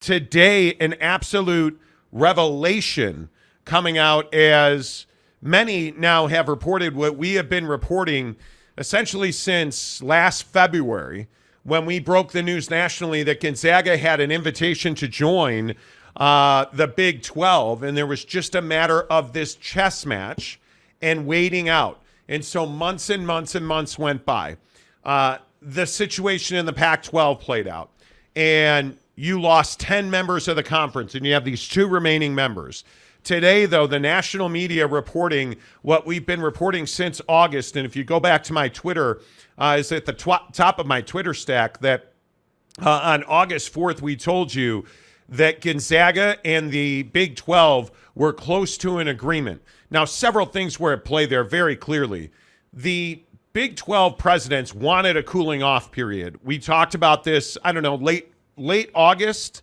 today an absolute revelation coming out, as many now have reported what we have been reporting essentially since last February, when we broke the news nationally that Gonzaga had an invitation to join the Big 12, and there was just a matter of this chess match and waiting out. And so months and months and months went by. The situation in the Pac-12 played out, and you lost 10 members of the conference, and you have these 2 remaining members. Today, though, the national media reporting what we've been reporting since August, and if you go back to my Twitter, is at the top of my Twitter stack, that on August 4th, we told you that Gonzaga and the Big 12 were close to an agreement. Now, several things were at play there very clearly. The Big 12 presidents wanted a cooling off period. We talked about this, I don't know, late August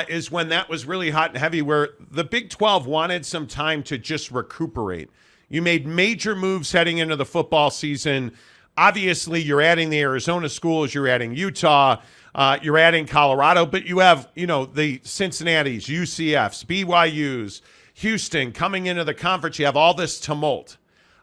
is when that was really hot and heavy, where the Big 12 wanted some time to just recuperate. You made major moves heading into the football season. Obviously, you're adding the Arizona schools, you're adding Utah, you're adding Colorado, but you have, the Cincinnati's, UCF's, BYU's, Houston coming into the conference. You have all this tumult.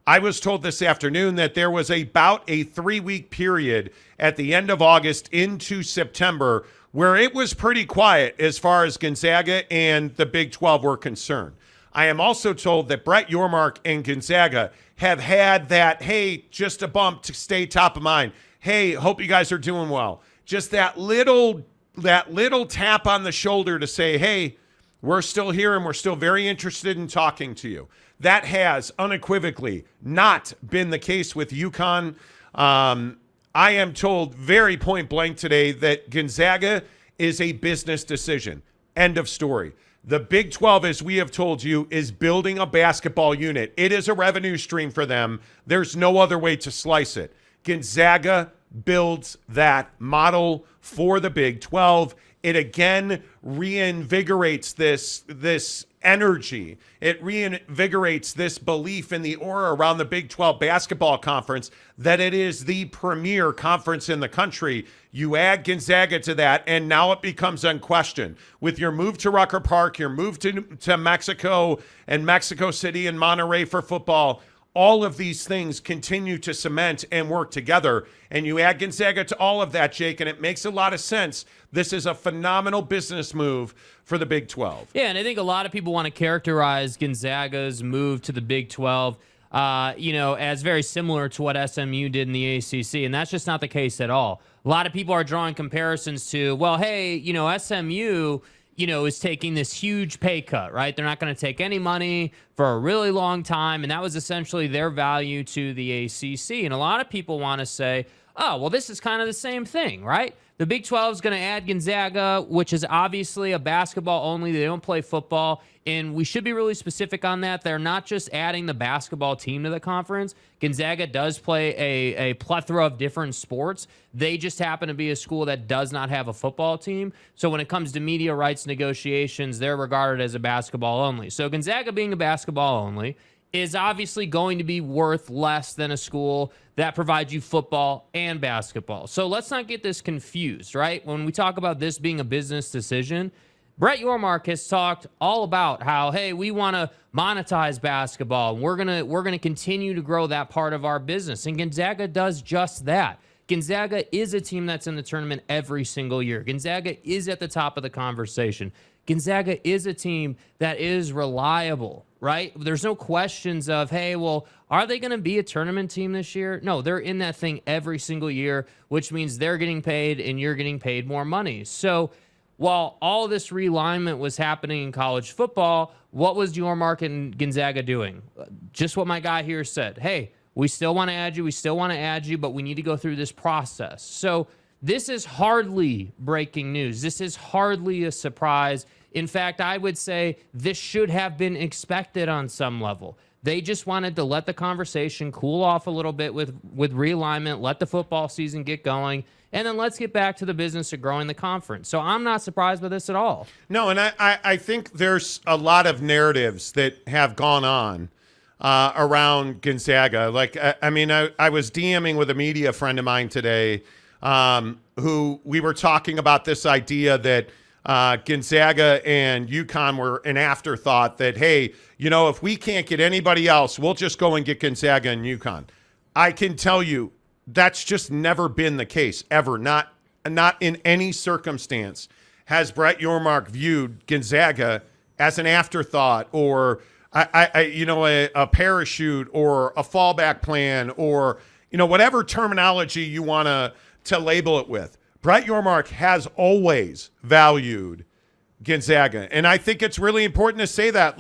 I was told this afternoon that there was about a 3-week period at the end of August into September where it was pretty quiet as far as Gonzaga and the Big 12 were concerned. I am also told that Brett Yormark and Gonzaga have had that, hey, just a bump to stay top of mind. Hey, hope you guys are doing well. Just that little tap on the shoulder to say, hey, we're still here and we're still very interested in talking to you. That has unequivocally not been the case with UConn. I am told very point blank today that Gonzaga is a business decision. End of story. The Big 12, as we have told you, is building a basketball unit. It is a revenue stream for them. There's no other way to slice it. Gonzaga builds that model for the Big 12. It again reinvigorates this energy. It reinvigorates this belief in the aura around the Big 12 basketball conference that it is the premier conference in the country. You add Gonzaga to that, and now it becomes unquestioned. With your move to Rucker Park, your move to Mexico and Mexico City and Monterrey for football, all of these things continue to cement and work together. And you add Gonzaga to all of that, Jake, and it makes a lot of sense. This is a phenomenal business move for the Big 12. Yeah, and I think a lot of people want to characterize Gonzaga's move to the Big 12, as very similar to what SMU did in the ACC, and that's just not the case at all. A lot of people are drawing comparisons to, well, hey, SMU, is taking this huge pay cut, right? They're not going to take any money for a really long time, and that was essentially their value to the ACC. And a lot of people want to say, oh, well, this is kind of the same thing, right? The Big 12 is going to add Gonzaga, which is obviously a basketball only. They don't play football. And we should be really specific on that. They're not just adding the basketball team to the conference. Gonzaga does play a plethora of different sports. They just happen to be a school that does not have a football team. So when it comes to media rights negotiations, they're regarded as a basketball only. So Gonzaga being a basketball only is obviously going to be worth less than a school that provides you football and basketball. So let's not get this confused, right? When we talk about this being a business decision, Brett Yormark has talked all about how, hey, we want to monetize basketball, and we're gonna continue to grow that part of our business. And Gonzaga does just that. Gonzaga is a team that's in the tournament every single year. Gonzaga is at the top of the conversation. Gonzaga is a team that is reliable, right? There's no questions of, hey, well, are they going to be a tournament team this year? No, they're in that thing every single year, which means they're getting paid and you're getting paid more money. So while all this realignment was happening in college football, what was Yormark and Gonzaga doing? Just what my guy here said. Hey, we still want to add you, but we need to go through this process. So this is hardly breaking news. This is hardly a surprise. In fact, I would say this should have been expected on some level. They just wanted to let the conversation cool off a little bit with realignment, let the football season get going, and then let's get back to the business of growing the conference. So I'm not surprised by this at all. No, and I think there's a lot of narratives that have gone on around Gonzaga. Like, I was DMing with a media friend of mine today who we were talking about this idea that Gonzaga and UConn were an afterthought that, hey, if we can't get anybody else, we'll just go and get Gonzaga and UConn. I can tell you that's just never been the case, ever. Not in any circumstance has Brett Yormark viewed Gonzaga as an afterthought or a parachute or a fallback plan or whatever terminology you want to label it with. Brett Yormark has always valued Gonzaga, and I think it's really important to say that.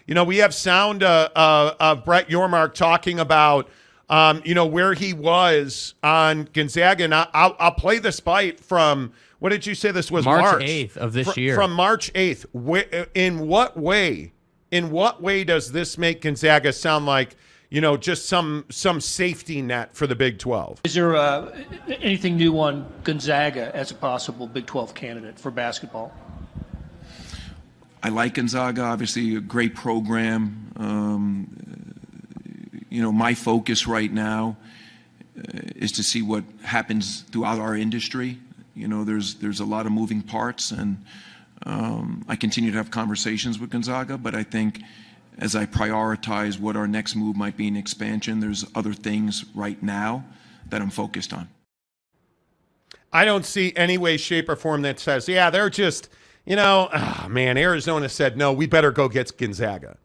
We have sound of Brett Yormark talking about where he was on Gonzaga, and I'll play this bite from. What did you say this was? March 8th of this year. From March 8th. In what way does this make Gonzaga sound like, just some safety net for the Big 12? Is there anything new on Gonzaga as a possible Big 12 candidate for basketball? I like Gonzaga, obviously a great program. My focus right now is to see what happens throughout our industry. There's a lot of moving parts, and I continue to have conversations with Gonzaga, but I think as I prioritize what our next move might be in expansion, there's other things right now that I'm focused on. I don't see any way, shape, or form that says, yeah, they're just, Arizona said, no, we better go get Gonzaga.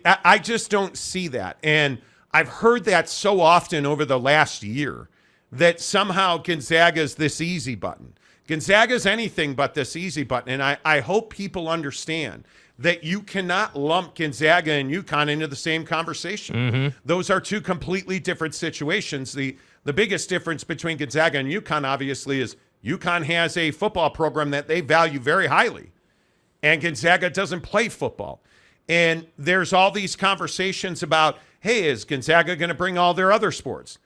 I just don't see that. And I've heard that so often over the last year that somehow Gonzaga's this easy button. Gonzaga's anything but this easy button. And I hope people understand that you cannot lump Gonzaga and UConn into the same conversation. Mm-hmm. Those are two completely different situations. The biggest difference between Gonzaga and UConn, obviously, is UConn has a football program that they value very highly, and Gonzaga doesn't play football. And there's all these conversations about, hey, is Gonzaga going to bring all their other sports?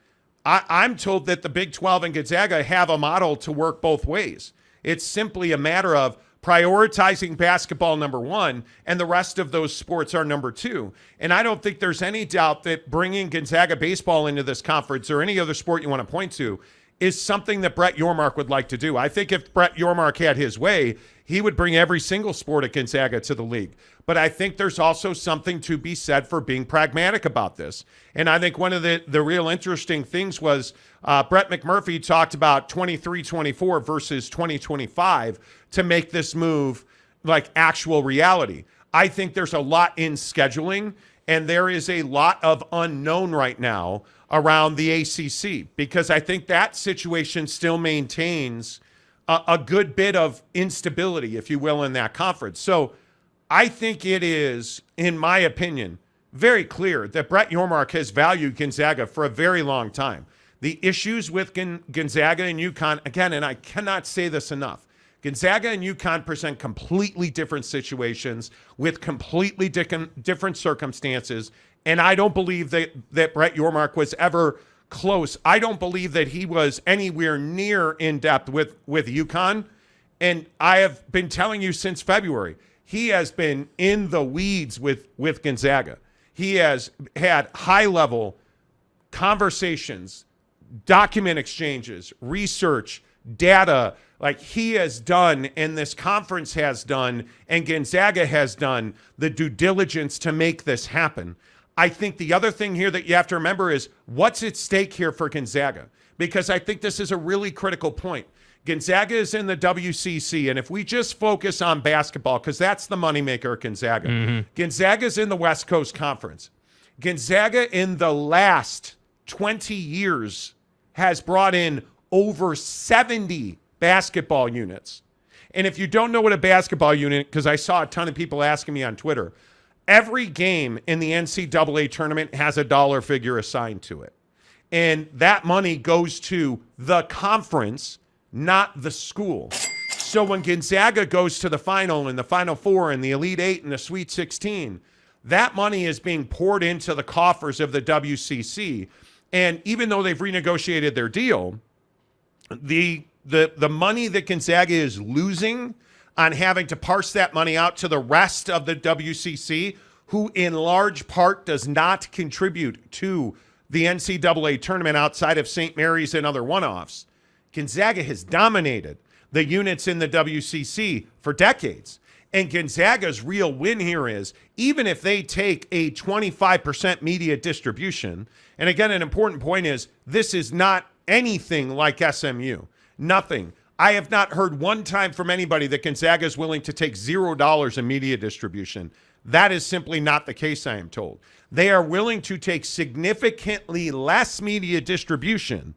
I'm told that the Big 12 and Gonzaga have a model to work both ways. It's simply a matter of prioritizing basketball number one, and the rest of those sports are number two. And I don't think there's any doubt that bringing Gonzaga baseball into this conference or any other sport you want to point to is something that Brett Yormark would like to do. I think if Brett Yormark had his way, he would bring every single sport at Gonzaga to the league. But I think there's also something to be said for being pragmatic about this. And I think one of the real interesting things was Brett McMurphy talked about 23-24 versus 2025 to make this move like actual reality. I think there's a lot in scheduling, and there is a lot of unknown right now around the ACC, because I think that situation still maintains a good bit of instability, if you will, in that conference. So I think it is, in my opinion, very clear that Brett Yormark has valued Gonzaga for a very long time. The issues with Gonzaga and UConn, again, and I cannot say this enough, Gonzaga and UConn present completely different situations with completely different circumstances, and I don't believe that Brett Yormark was ever close. I don't believe that he was anywhere near in depth with UConn, and I have been telling you since February, he has been in the weeds with Gonzaga. He has had high-level conversations, document exchanges, research, data, like he has done, and this conference has done, and Gonzaga has done the due diligence to make this happen. I think the other thing here that you have to remember is what's at stake here for Gonzaga, because I think this is a really critical point. Gonzaga is in the WCC, and if we just focus on basketball, because that's the moneymaker at Gonzaga, Gonzaga's in the West Coast Conference. Gonzaga in the last 20 years has brought in over 70 basketball units. And if you don't know what a basketball unit, because I saw a ton of people asking me on Twitter, every game in the NCAA tournament has a dollar figure assigned to it. And that money goes to the conference, not the school. So when Gonzaga goes to the final and the Final Four and the Elite Eight and the Sweet 16, that money is being poured into the coffers of the WCC. And even though they've renegotiated their deal, the money that Gonzaga is losing on having to parse that money out to the rest of the WCC, who in large part does not contribute to the NCAA tournament outside of St. Mary's and other one-offs, Gonzaga has dominated the units in the WCC for decades. And Gonzaga's real win here is even if they take a 25% media distribution, and again, an important point is this is not anything like SMU. Nothing. I have not heard one time from anybody that Gonzaga is willing to take $0 in media distribution. That is simply not the case, I am told. They are willing to take significantly less media distribution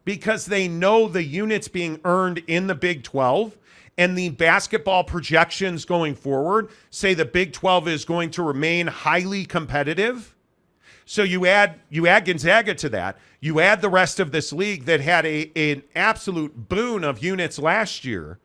because they know the units being earned in the Big 12 and the basketball projections going forward say the Big 12 is going to remain highly competitive. So you add Gonzaga to that. You add the rest of this league that had an absolute boon of units last year.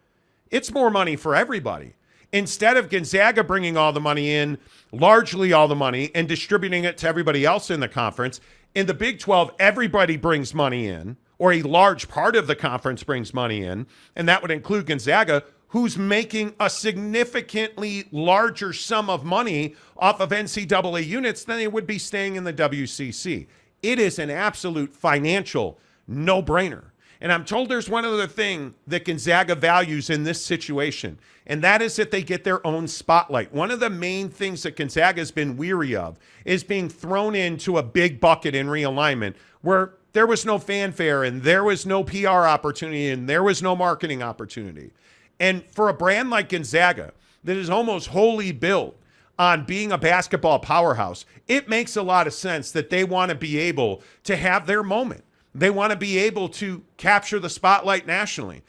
It's more money for everybody. Instead of Gonzaga bringing all the money in, largely all the money, and distributing it to everybody else in the conference, in the Big 12, everybody brings money in, or a large part of the conference brings money in, and that would include Gonzaga, who's making a significantly larger sum of money off of NCAA units than they would be staying in the WCC. It is an absolute financial no-brainer. And I'm told there's one other thing that Gonzaga values in this situation, and that is that they get their own spotlight. One of the main things that Gonzaga has been weary of is being thrown into a big bucket in realignment where there was no fanfare and there was no PR opportunity and there was no marketing opportunity. And for a brand like Gonzaga that is almost wholly built on being a basketball powerhouse, it makes a lot of sense that they want to be able to have their moment. They want to be able to capture the spotlight nationally.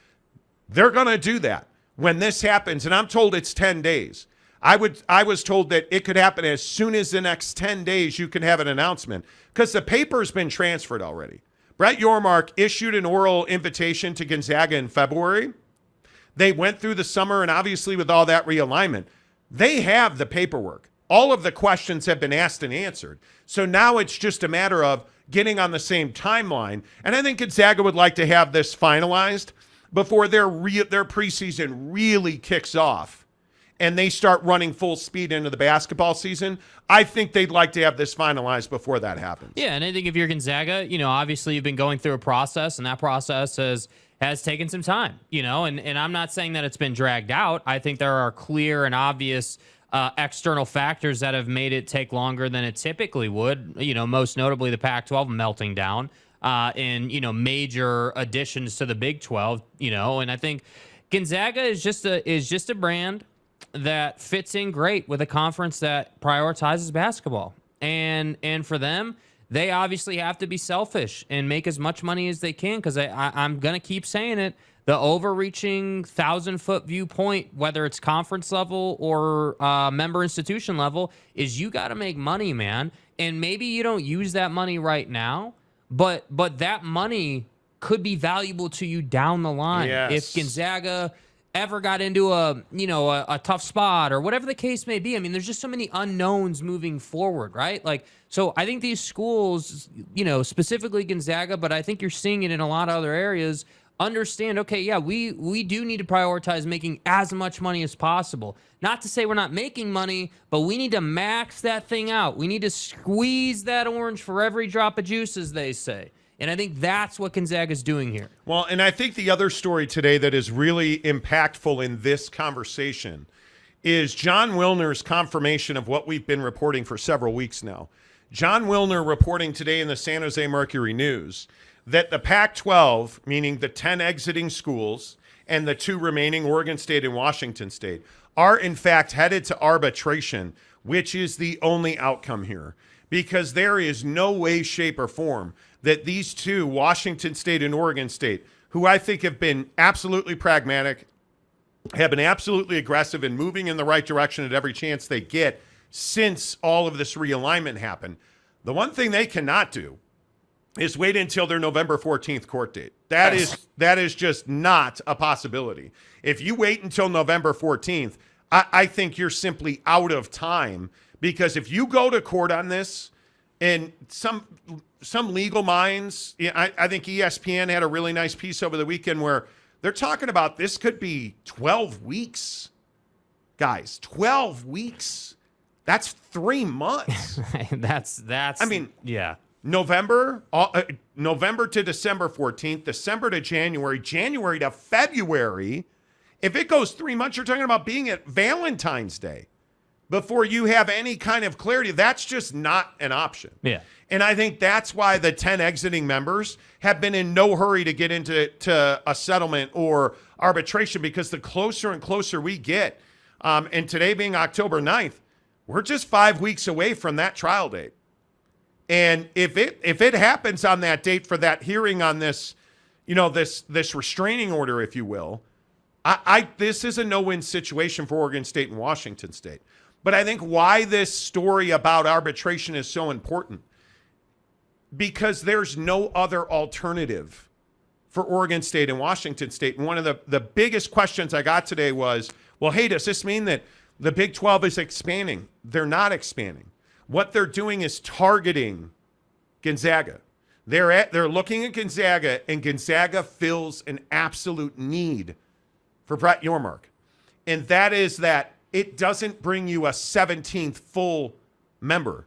They're going to do that when this happens, and I'm told it's 10 days. I was told that it could happen as soon as the next 10 days you can have an announcement because the paper's been transferred already. Brett Yormark issued an oral invitation to Gonzaga in February. They went through the summer, and obviously with all that realignment, they have the paperwork. All of the questions have been asked and answered. So now it's just a matter of getting on the same timeline. And I think Gonzaga would like to have this finalized before their preseason really kicks off and they start running full speed into the basketball season. I think they'd like to have this finalized before that happens. Yeah, and I think if you're Gonzaga, obviously you've been going through a process, and that process has taken some time, and I'm not saying that it's been dragged out. I think there are clear and obvious external factors that have made it take longer than it typically would, most notably the Pac-12 melting down and, major additions to the Big 12, and I think Gonzaga is just a brand that fits in great with a conference that prioritizes basketball. And for them, they obviously have to be selfish and make as much money as they can because I'm going to keep saying it. The overreaching 1,000-foot viewpoint, whether it's conference level or member institution level, is you got to make money, man. And maybe you don't use that money right now, but that money could be valuable to you down the line. Yes. If Gonzaga ever got into a tough spot or whatever the case may be. I mean, there's just so many unknowns moving forward, right? So I think these schools, specifically Gonzaga, but I think you're seeing it in a lot of other areas, understand, okay, yeah, we do need to prioritize making as much money as possible. Not to say we're not making money, but we need to max that thing out. We need to squeeze that orange for every drop of juice, as they say. And I think that's what Gonzaga's doing here. Well, and I think the other story today that is really impactful in this conversation is John Wilner's confirmation of what we've been reporting for several weeks now. John Wilner reporting today in the San Jose Mercury News that the Pac-12, meaning the 10 exiting schools and the 2 remaining, Oregon State and Washington State, are in fact headed to arbitration, which is the only outcome here. Because there is no way, shape, or form that these 2, Washington State and Oregon State, who I think have been absolutely pragmatic, have been absolutely aggressive and moving in the right direction at every chance they get since all of this realignment happened. The one thing they cannot do is wait until their November 14th court date. That is just not a possibility. If you wait until November 14th, I think you're simply out of time, because if you go to court on this, and some legal minds, I think ESPN had a really nice piece over the weekend where they're talking about this could be 12 weeks. Guys, 12 weeks. That's 3 months. That's. I mean, yeah. November to December 14th, December to January, January to February. If it goes 3 months, you're talking about being at Valentine's Day before you have any kind of clarity. That's just not an option. Yeah. And I think that's why the 10 exiting members have been in no hurry to get into a settlement or arbitration, because the closer and closer we get, and today being October 9th, we're just 5 weeks away from that trial date. And if it happens on that date for that hearing on this, this restraining order, if you will, this is a no-win situation for Oregon State and Washington State. But I think why this story about arbitration is so important, because there's no other alternative for Oregon State and Washington State. And one of the biggest questions I got today was, well, hey, does this mean that the Big 12 is expanding? They're not expanding. What they're doing is targeting Gonzaga. They're looking at Gonzaga, and Gonzaga fills an absolute need for Brett Yormark. And that is that it doesn't bring you a 17th full member.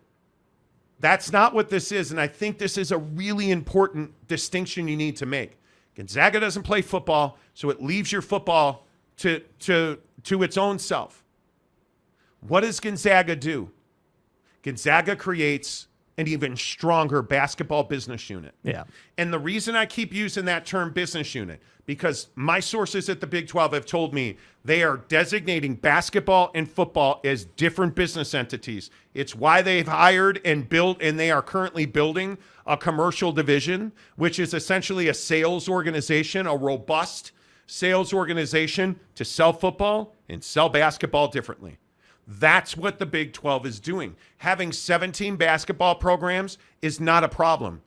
That's not what this is, and I think this is a really important distinction you need to make. Gonzaga doesn't play football, so it leaves your football to its own self. What does Gonzaga do? Gonzaga creates an even stronger basketball business unit. Yeah. And the reason I keep using that term business unit, because my sources at the Big 12 have told me they are designating basketball and football as different business entities. It's why they've hired and built, and they are currently building a commercial division, which is essentially a sales organization, a robust sales organization to sell football and sell basketball differently. That's what the Big 12 is doing. Having 17 basketball programs is not a problem,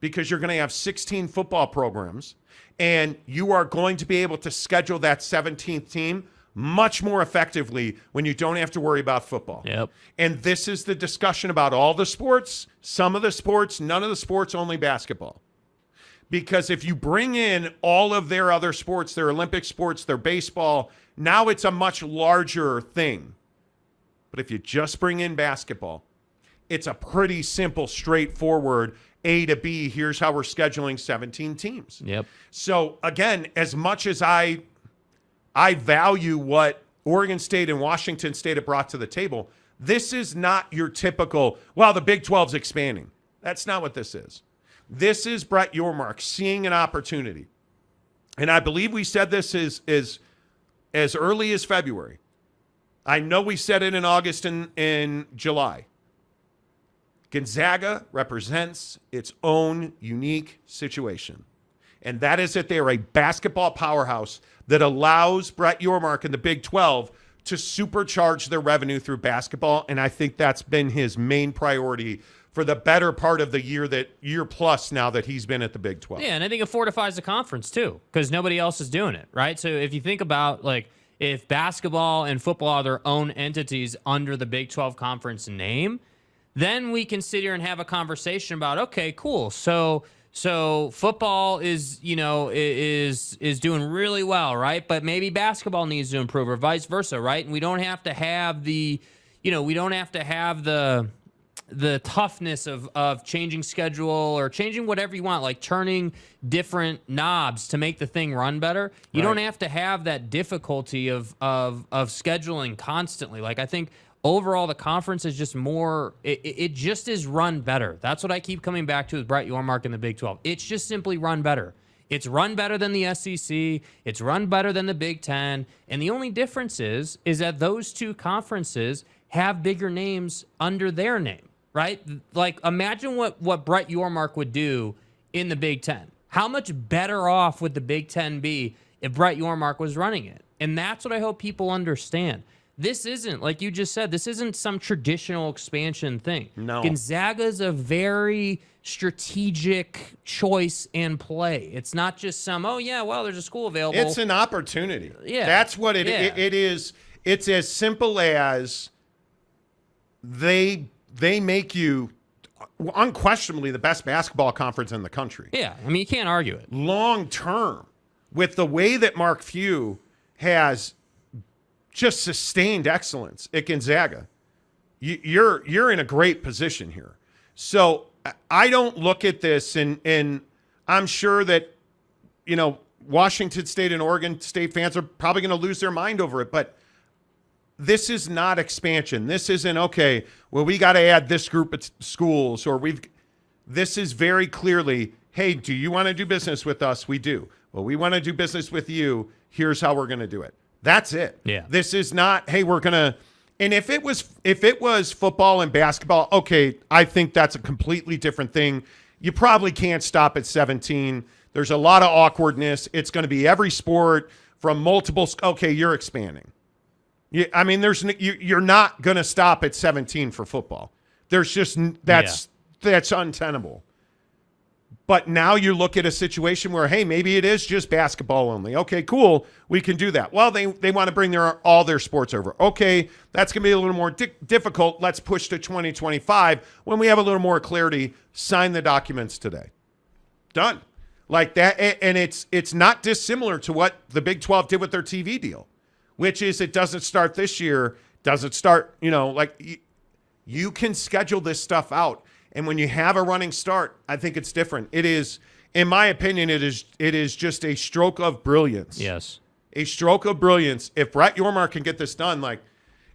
because you're going to have 16 football programs, and you are going to be able to schedule that 17th team much more effectively when you don't have to worry about football. Yep. And this is the discussion about all the sports, some of the sports, none of the sports, only basketball. Because if you bring in all of their other sports, their Olympic sports, their baseball, now it's a much larger thing. But if you just bring in basketball, it's a pretty simple, straightforward A to B. Here's how we're scheduling 17 teams. Yep. So again, as much as I value what Oregon State and Washington State have brought to the table, this is not your typical, well, the Big 12's expanding. That's not what this is. This is Brett Yormark seeing an opportunity. And I believe we said this is as early as February. I know we said it in August and in July. Gonzaga represents its own unique situation. And that is that they are a basketball powerhouse that allows Brett Yormark and the Big 12 to supercharge their revenue through basketball. And I think that's been his main priority for the better part of the year plus now that he's been at the Big 12. Yeah, and I think it fortifies the conference too, because nobody else is doing it, right? So if you think about, like, if basketball and football are their own entities under the Big 12 conference name, then we can sit here and have a conversation about, okay, cool. So football is doing really well, right? But maybe basketball needs to improve, or vice versa, right? And we don't have to have the toughness of changing schedule or changing whatever you want, like turning different knobs to make the thing run better. You don't have to have that difficulty of scheduling constantly. Like, I think overall the conference is just more, it just is run better. That's what I keep coming back to with Brett Yormark in the Big 12. It's just simply run better. It's run better than the SEC. It's run better than the Big 10. And the only difference is that those two conferences have bigger names under their name. Right? Like, imagine what Brett Yormark would do in the Big 10. How much better off would the Big 10 be if Brett Yormark was running it? And that's what I hope people understand. This isn't, like you just said, this isn't some traditional expansion thing. No. Gonzaga's a very strategic choice and play. It's not just some, oh, yeah, well, there's a school available. It's an opportunity. Yeah. That's what it is. It's as simple as they make you unquestionably the best basketball conference in the country. Yeah, I mean, you can't argue it. Long term, with the way that Mark Few has just sustained excellence at Gonzaga, you're in a great position here. So I don't look at this, and I'm sure that, Washington State and Oregon State fans are probably going to lose their mind over it, but this is not expansion. This isn't, okay, well, we got to add this group of schools, or this is very clearly, hey, do you want to do business with us? We do. Well, we want to do business with you. Here's how we're going to do it. That's it. Yeah. This is not, hey, we're going to, and if it was football and basketball, okay, I think that's a completely different thing. You probably can't stop at 17. There's a lot of awkwardness. It's going to be every sport from multiple. Okay, you're expanding. I mean, you're not going to stop at 17 for football. There's just that's untenable. But now you look at a situation where, hey, maybe it is just basketball only. Okay, cool. We can do that. Well, they want to bring all their sports over. Okay, that's going to be a little more difficult. Let's push to 2025 when we have a little more clarity. Sign the documents today. Done. Like that. And it's not dissimilar to what the Big 12 did with their TV deal, which is it doesn't start this year, doesn't start, you can schedule this stuff out. And when you have a running start, I think it's different. It is, in my opinion, it is just a stroke of brilliance. Yes. A stroke of brilliance. If Brett Yormark can get this done,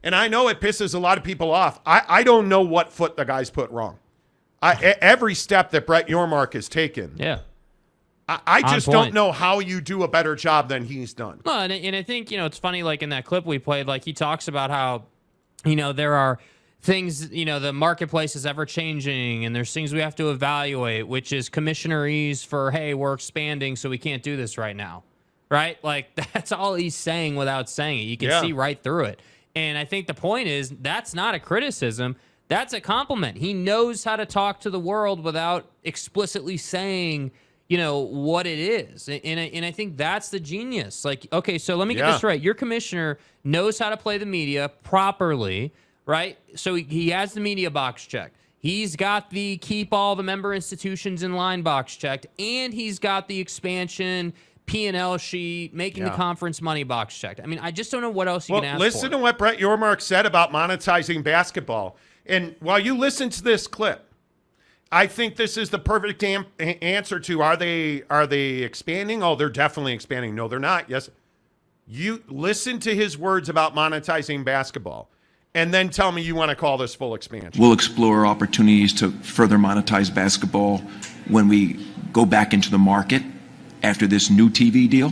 and I know it pisses a lot of people off. I don't know what foot the guy's put wrong. Every step that Brett Yormark has taken. Yeah. I just don't know how you do a better job than he's done. No, and I think, it's funny, like in that clip we played, like he talks about how, there are things, the marketplace is ever changing and there's things we have to evaluate, which is commissionerese for, hey, we're expanding, so we can't do this right now. Right? Like that's all he's saying without saying it. You can see right through it. And I think the point is that's not a criticism. That's a compliment. He knows how to talk to the world without explicitly saying, what it is. And I think that's the genius. Like, okay, so let me get this right. Your commissioner knows how to play the media properly, right? So he has the media box checked. He's got the keep all the member institutions in line box checked, and he's got the expansion P&L sheet, making the conference money box checked. I mean, I just don't know what else you can ask for. Listen to what Brett Yormark said about monetizing basketball. And while you listen to this clip, I think this is the perfect answer to are they expanding? Oh, they're definitely expanding. No, they're not. Yes. You listen to his words about monetizing basketball and then tell me you want to call this full expansion. We'll explore opportunities to further monetize basketball when we go back into the market after this new TV deal.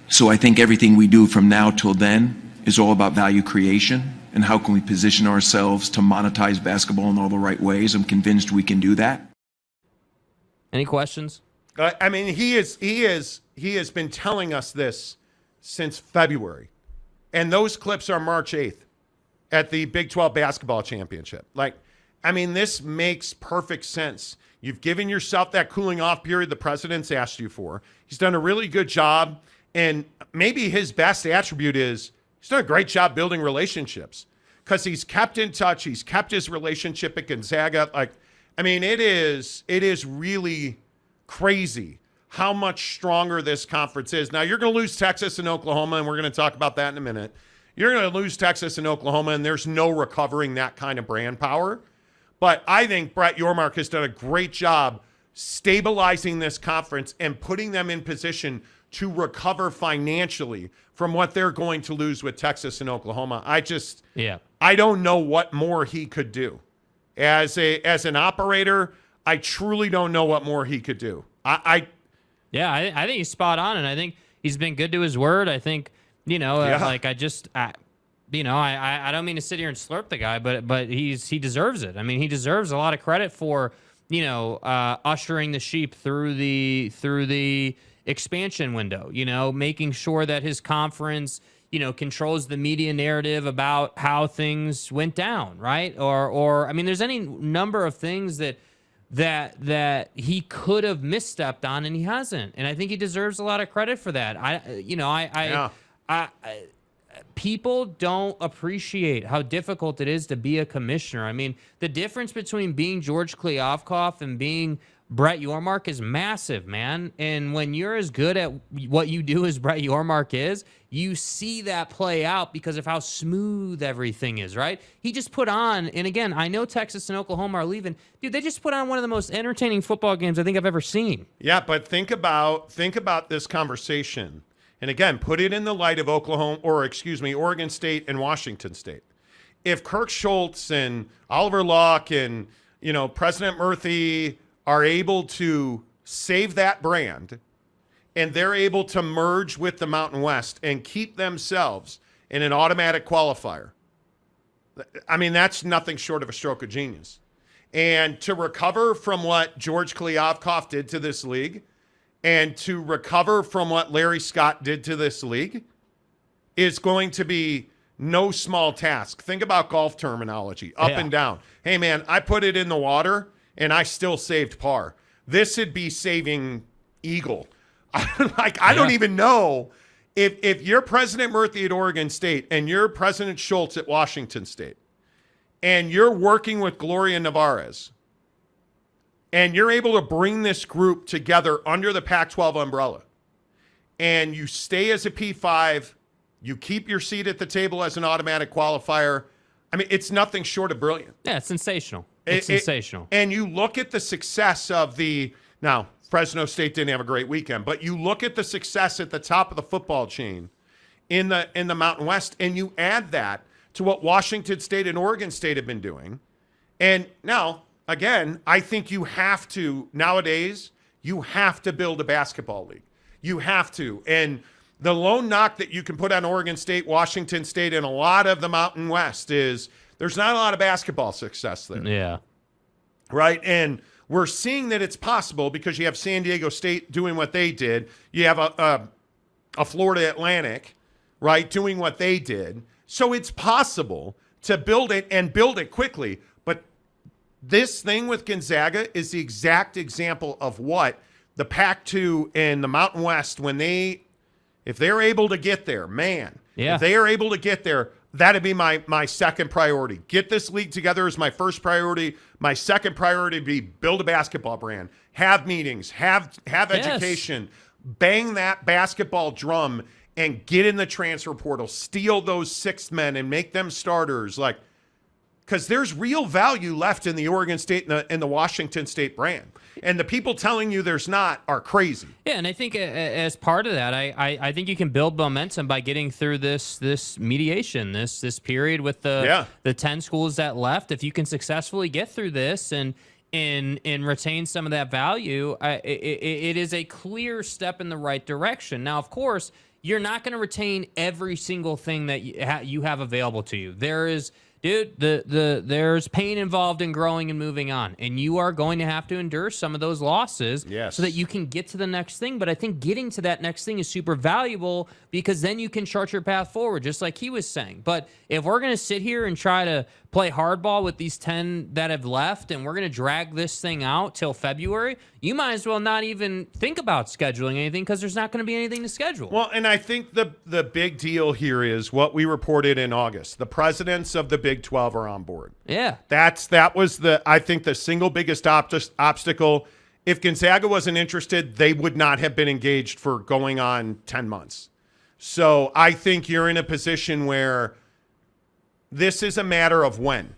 So I think everything we do from now till then is all about value creation. And how can we position ourselves to monetize basketball in all the right ways? I'm convinced we can do that. Any questions? I mean, he has been telling us this since February. And those clips are March 8th at the Big 12 basketball championship. This makes perfect sense. You've given yourself that cooling off period the president's asked you for. He's done a really good job. And maybe his best attribute is he's done a great job building relationships because he's kept in touch. He's kept his relationship at Gonzaga. It is really crazy how much stronger this conference is. Now, you're going to lose Texas and Oklahoma, and we're going to talk about that in a minute. You're going to lose Texas and Oklahoma, and there's no recovering that kind of brand power. But I think Brett Yormark has done a great job stabilizing this conference and putting them in position to recover financially from what they're going to lose with Texas and Oklahoma. I don't know what more he could do. As an operator, I truly don't know what more he could do. I think he's spot on, and I think he's been good to his word. I think, I don't mean to sit here and slurp the guy, but he deserves it. I mean, he deserves a lot of credit for, ushering the sheep through the expansion window, making sure that his conference, controls the media narrative about how things went down, right? Or there's any number of things that he could have misstepped on and he hasn't. And I think he deserves a lot of credit for that. People don't appreciate how difficult it is to be a commissioner. I mean, the difference between being George Kliavkoff and being Brett Yormark is massive, man. And when you're as good at what you do as Brett Yormark is, you see that play out because of how smooth everything is, right? He just put on, and again, I know Texas and Oklahoma are leaving. Dude, they just put on one of the most entertaining football games I think I've ever seen. Yeah, but think about this conversation. And again, put it in the light of Oregon State and Washington State. If Kirk Schultz and Oliver Luck and, President Murphy are able to save that brand and they're able to merge with the Mountain West and keep themselves in an automatic qualifier, I mean, that's nothing short of a stroke of genius. And to recover from what George Kliavkoff did to this league and to recover from what Larry Scott did to this league is going to be no small task. Think about golf terminology, up and down. Hey, man, I put it in the water and I still saved par. This would be saving eagle. I don't even know if you're President Murphy at Oregon State and you're President Schultz at Washington State and you're working with Gloria Nevarez and you're able to bring this group together under the Pac-12 umbrella and you stay as a P5, you keep your seat at the table as an automatic qualifier. I mean, it's nothing short of brilliant. Yeah, it's sensational. It's sensational. And you look at the success of now, Fresno State didn't have a great weekend, but you look at the success at the top of the football chain in the Mountain West, and you add that to what Washington State and Oregon State have been doing. And now, again, I think nowadays, you have to build a basketball league. You have to. And the lone knock that you can put on Oregon State, Washington State, and a lot of the Mountain West is there's not a lot of basketball success there. Yeah. Right? And we're seeing that it's possible because you have San Diego State doing what they did. You have a Florida Atlantic, right, doing what they did. So it's possible to build it and build it quickly. But this thing with Gonzaga is the exact example of what the Pac-2 and the Mountain West, if they're able to get there, man, if they are able to get there, that'd be my second priority. Get this league together is my first priority. My second priority would be build a basketball brand, have meetings, have education, bang that basketball drum, and get in the transfer portal. Steal those sixth men and make them starters. Because there's real value left in the Oregon State and the Washington State brand. And the people telling you there's not are crazy. Yeah, and I think as part of that, I think you can build momentum by getting through this mediation, this period with the 10 schools that left. If you can successfully get through this and retain some of that value, it is a clear step in the right direction. Now, of course, you're not going to retain every single thing that you have available to you. There's pain involved in growing and moving on, and you are going to have to endure some of those losses so that you can get to the next thing. But I think getting to that next thing is super valuable because then you can chart your path forward, just like he was saying. But if we're going to sit here and try to play hardball with these 10 that have left, and we're going to drag this thing out till February, you might as well not even think about scheduling anything because there's not going to be anything to schedule. Well, and I think the big deal here is what we reported in August. The presidents of the Big 12 are on board. Yeah. That was I think the single biggest obstacle. If Gonzaga wasn't interested, they would not have been engaged for going on 10 months. So I think you're in a position where this is a matter of when.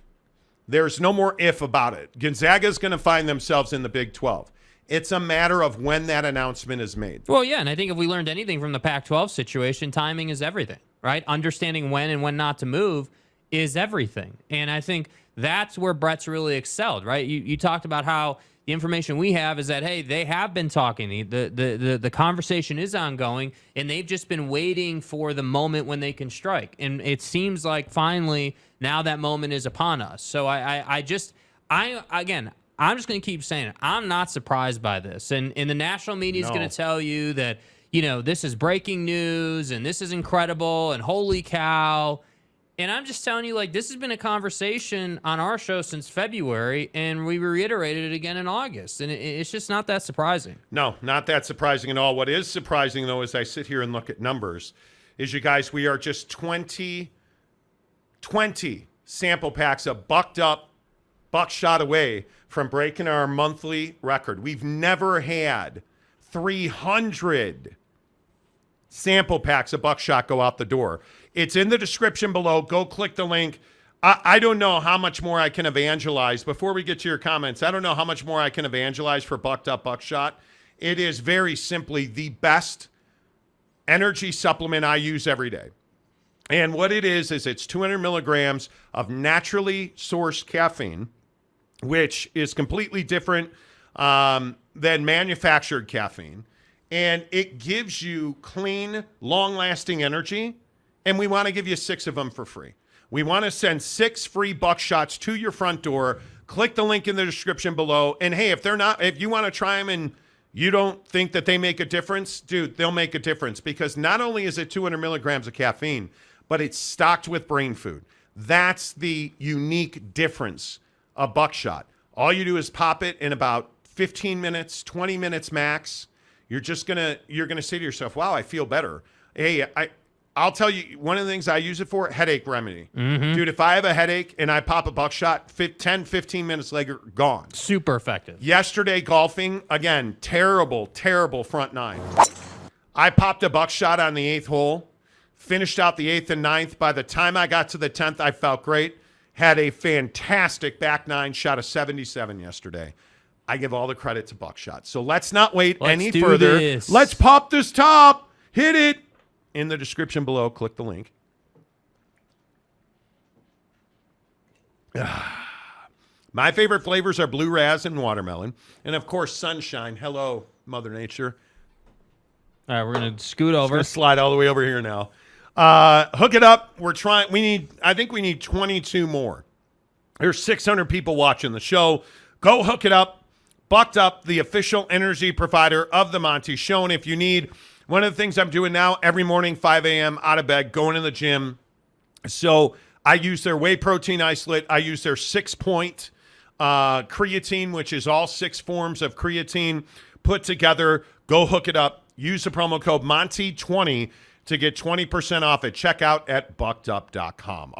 There's no more if about it. Gonzaga is going to find themselves in the Big 12. It's a matter of when that announcement is made. Well, yeah, and I think if we learned anything from the Pac-12 situation, timing is everything, right? Understanding when and when not to move is everything. And I think that's where Brett's really excelled, right? You talked about how the information we have is that, hey, they have been talking. The conversation is ongoing, and they've just been waiting for the moment when they can strike. And it seems like finally now that moment is upon us. So I'm just going to keep saying it. I'm not surprised by this. And the national media is going to tell you that, this is breaking news and this is incredible and holy cow. And I'm just telling you, this has been a conversation on our show since February, and we reiterated it again in August. And it's just not that surprising. No, not that surprising at all. What is surprising, though, as I sit here and look at numbers, is you guys, we are just 20 sample packs of BuckedUp buckshot away from breaking our monthly record. We've never had 300 sample packs of buckshot go out the door. It's in the description below. Go click the link. I don't know how much more I can evangelize. Before we get to your comments, I don't know how much more I can evangelize for Bucked Up Buckshot. It is very simply the best energy supplement I use every day. And what it is it's 200 milligrams of naturally sourced caffeine, which is completely different than manufactured caffeine. And it gives you clean, long-lasting energy. And we want to give you 6 of them for free. We want to send 6 free buckshots to your front door. Click the link in the description below. And hey, if you want to try them and you don't think that they make a difference, dude, they'll make a difference, because not only is it 200 milligrams of caffeine, but it's stocked with brain food. That's the unique difference of buckshot. All you do is pop it in about 15 minutes, 20 minutes max. You're gonna say to yourself, wow, I feel better. Hey, I'll tell you, one of the things I use it for, headache remedy. Mm-hmm. Dude, if I have a headache and I pop a buckshot, 10, 15 minutes later, gone. Super effective. Yesterday, golfing, again, terrible front 9. I popped a buckshot on the 8th hole, finished out the 8th and 9th. By the time I got to the 10th, I felt great. Had a fantastic back 9, shot a 77 yesterday. I give all the credit to buckshot. So let's not wait any further. This. Let's pop this top. Hit it. In the description below, click the link. My favorite flavors are blue raz and watermelon. And, of course, sunshine. Hello, Mother Nature. All right, we're going to scoot over. Going to slide all the way over here now. Hook it up. I think we need 22 more. There's 600 people watching the show. Go hook it up. Bucked Up, the official energy provider of the Monty Show. And if you need... One of the things I'm doing now, every morning, 5 a.m., out of bed, going to the gym. So I use their whey protein isolate. I use their 6-point creatine, which is all 6 forms of creatine put together. Go hook it up. Use the promo code Monty20 to get 20% off at checkout at BuckedUp.com.